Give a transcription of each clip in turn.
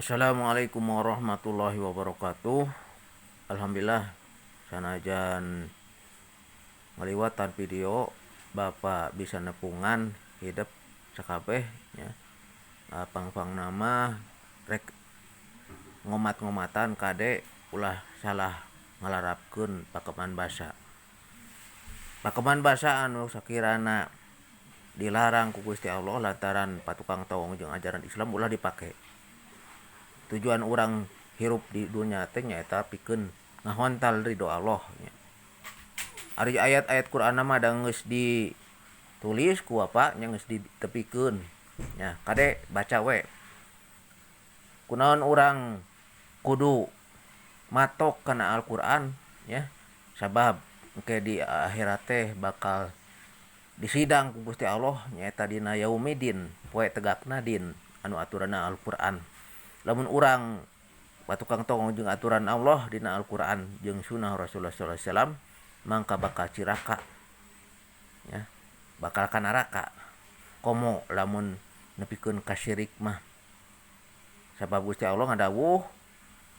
Assalamualaikum warahmatullahi wabarakatuh. Alhamdulillah sanajan ngaliwatan video Bapak bisa nepungan hidup sakabeh nya. Pang-pang nama rek ngomat-ngomatan kade ulah salah ngalarapkeun pakeman basa. Pakeman basa anu sakirana dilarang ku Gusti Allah lantaran patukang tawong jeung ajaran Islam ulah dipake. Tujuan orang hirup di dunia teh nyaeta pikeun ngahontal ridho Allah nya. Ari ayat-ayat Quran mah da geus ditulis ku Bapak nya geus ditepikeun nya kade baca we. Kunaon urang kudu matok kana Al-Qur'an nya sabab engke di akhirat teh bakal disidang ku Gusti Allah nyaeta dina yaumidin poe tegakna din anu aturanna Al-Qur'an. Lamun urang patukang tong jeung aturan Allah dina Al-Qur'an jeung sunnah Rasulullah sallallahu alaihi wasallam mangka bakal ciraka ya, bakal ka neraka. Komo lamun nepikeun ka syirik mah. Sabab Gusti Allah ngadawuh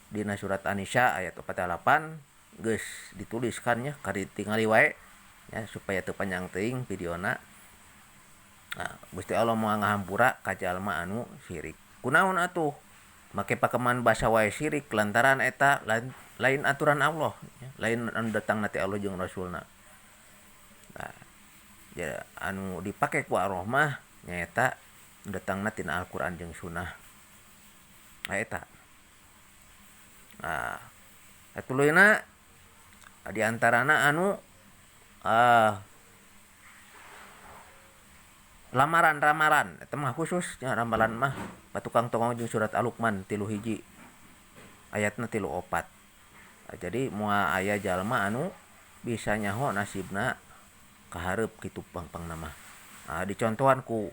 dina surat An-Nisa ayat 48 geus dituliskan nya ka ditingali wae ya supaya teu panjang teuing videona. Nah, Gusti Allah moal ngahampura ka jalma anu syirik. Kunaon atuh? Make pakeman basa wae syirik lantaran eta lain aturan Allah ya, lain anu datang nanti Allah jeung Rasulna. Nah, ya, anu dipake ku Allah mah nyaeta datangna tina Al-Qur'an jeung sunnah. Eta. Nah, satuluyna di antarana anu ramalan eta mah khusus nya ramalan mah patukang tongong jeung surat Al-Luqman 3 ayatna 3. Jadi moal aya jalma anu bisa nyaho nasibna kahareup kitu pang-pangna mah. Dicontohan ku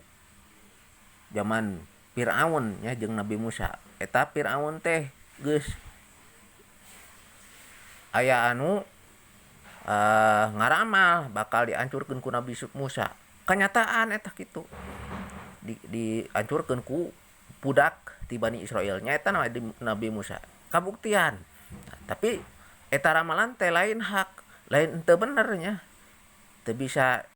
zaman Firaun nya jeung Nabi Musa. Eta Firaun teh geus aya anu ngaramal bakal dihancurkeun ku Nabi Musa. Kenyataan eta kitu. Dihancurkeun ku budak ti Bani Israil nyaeta Nabi Musa. Kabuktian. Nah, tapi eta ramalan teh lain hak, lain teu bener nya. Teu bisa